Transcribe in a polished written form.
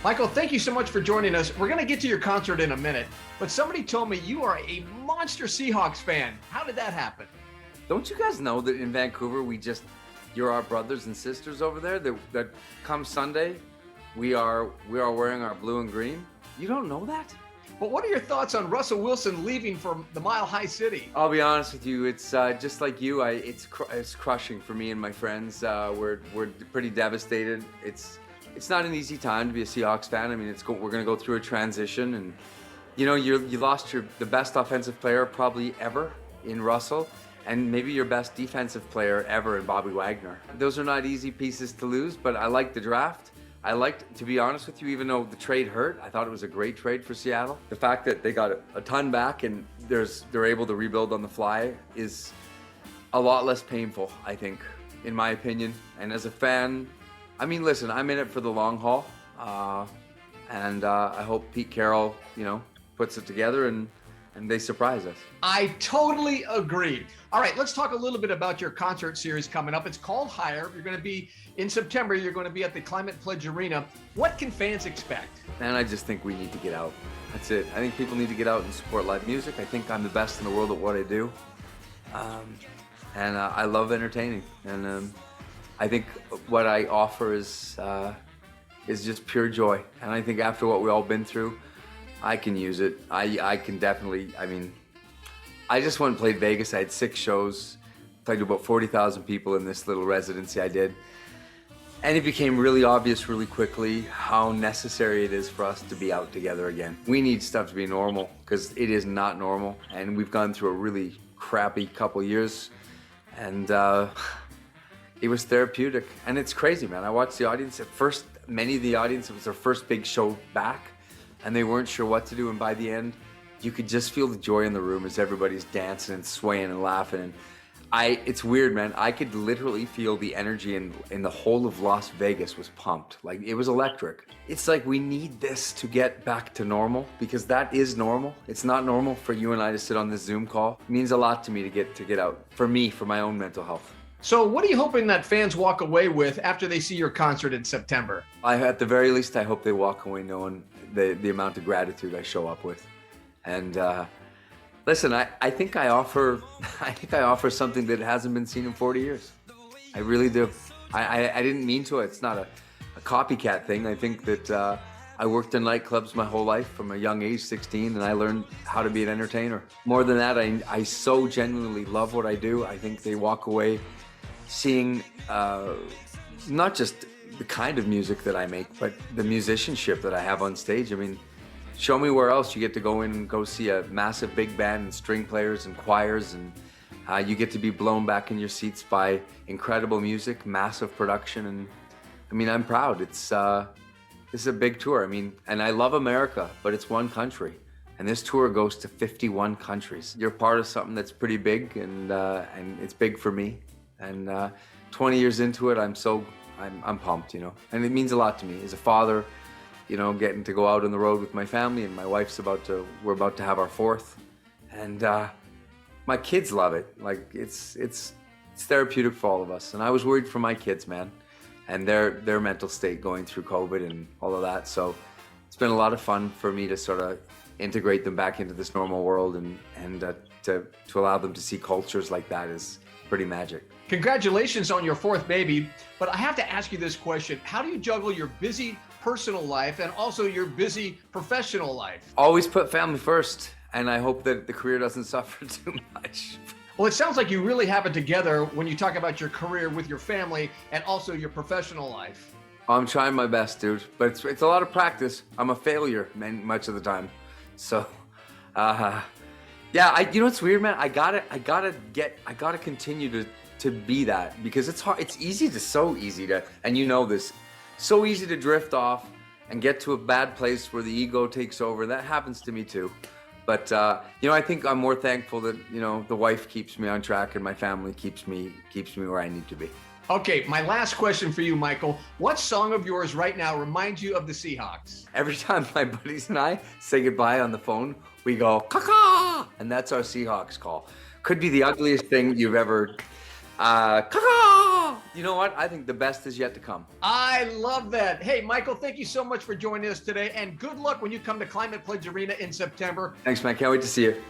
Michael, thank you so much for joining us. We're going to get to your concert in a minute, but somebody told me you are a monster Seahawks fan. How did that happen? Don't you guys know that in Vancouver, you're our brothers and sisters over there? That come Sunday, we are wearing our blue and green. You don't know that? But what are your thoughts on Russell Wilson leaving for the Mile High City? I'll be honest with you, it's just like you. It's crushing for me and my friends. We're pretty devastated. It's not an easy time to be a Seahawks fan. I mean, we're going to go through a transition, and you lost the best offensive player probably ever in Russell, and maybe your best defensive player ever in Bobby Wagner. Those are not easy pieces to lose, but I like the draft. I liked, to be honest with you, even though the trade hurt, I thought it was a great trade for Seattle. The fact that they got a ton back and they're able to rebuild on the fly is a lot less painful, I think, in my opinion. And as a fan, I mean, listen, I'm in it for the long haul, and I hope Pete Carroll, puts it together and they surprise us. I totally agree. All right, let's talk a little bit about your concert series coming up. It's called Higher. You're going to be, in September, you're going to be at the Climate Pledge Arena. What can fans expect? Man, I just think we need to get out. That's it. I think people need to get out and support live music. I think I'm the best in the world at what I do. And I love entertaining. And I think what I offer is just pure joy. And I think after what we've all been through, I can use it. I can definitely, I just went and played Vegas. I had 6 shows, played to about 40,000 people in this little residency I did. And it became really obvious really quickly how necessary it is for us to be out together again. We need stuff to be normal because it is not normal. And we've gone through a really crappy couple years. And it was therapeutic. And it's crazy, man. I watched the audience. At first, many of the audience, it was their first big show back. And they weren't sure what to do, and by the end, you could just feel the joy in the room as everybody's dancing and swaying and laughing. And it's weird, man. I could literally feel the energy in the whole of Las Vegas was pumped. Like, it was electric. It's like we need this to get back to normal, because that is normal. It's not normal for you and I to sit on this Zoom call. It means a lot to me to get out, for me, for my own mental health. So what are you hoping that fans walk away with after they see your concert in September? At the very least, I hope they walk away knowing the amount of gratitude I show up with. And listen, I think I offer something that hasn't been seen in 40 years. I really do. I didn't mean to. It's not a copycat thing. I think that I worked in nightclubs my whole life from a young age, 16, and I learned how to be an entertainer. More than that, I so genuinely love what I do. I think they walk away seeing not just the kind of music that I make, but the musicianship that I have on stage. I mean, show me where else you get to go in and go see a massive big band and string players and choirs, and you get to be blown back in your seats by incredible music, massive production. And I mean, I'm proud. This is a big tour. I mean, and I love America, but it's one country. And this tour goes to 51 countries. You're part of something that's pretty big, and it's big for me. And 20 years into it, I'm pumped, and it means a lot to me as a father, getting to go out on the road with my family, and my wife's we're about to have our 4th, and my kids love it. Like, it's therapeutic for all of us. And I was worried for my kids, man, and their mental state going through COVID and all of that. So it's been a lot of fun for me to sort of integrate them back into this normal world, and to allow them to see cultures like that is pretty magic. Congratulations on your 4th baby, but I have to ask you this question. How do you juggle your busy personal life and also your busy professional life? Always put family first, and I hope that the career doesn't suffer too much. Well, it sounds like you really have it together when you talk about your career with your family and also your professional life. I'm trying my best, dude, but it's a lot of practice. I'm a failure much of the time. So, yeah, it's weird, man. I gotta continue to be that, because it's hard. It's so easy to, and this, so easy to drift off and get to a bad place where the ego takes over. That happens to me too. But, I think I'm more thankful that, the wife keeps me on track and my family keeps me where I need to be. Okay, my last question for you, Michael. What song of yours right now reminds you of the Seahawks? Every time my buddies and I say goodbye on the phone, we go, caw, and that's our Seahawks call. Could be the ugliest thing you've ever You know what? I think the best is yet to come. I love that. Hey, Michael, thank you so much for joining us today, and good luck when you come to Climate Pledge Arena in September. Thanks, man. Can't wait to see you.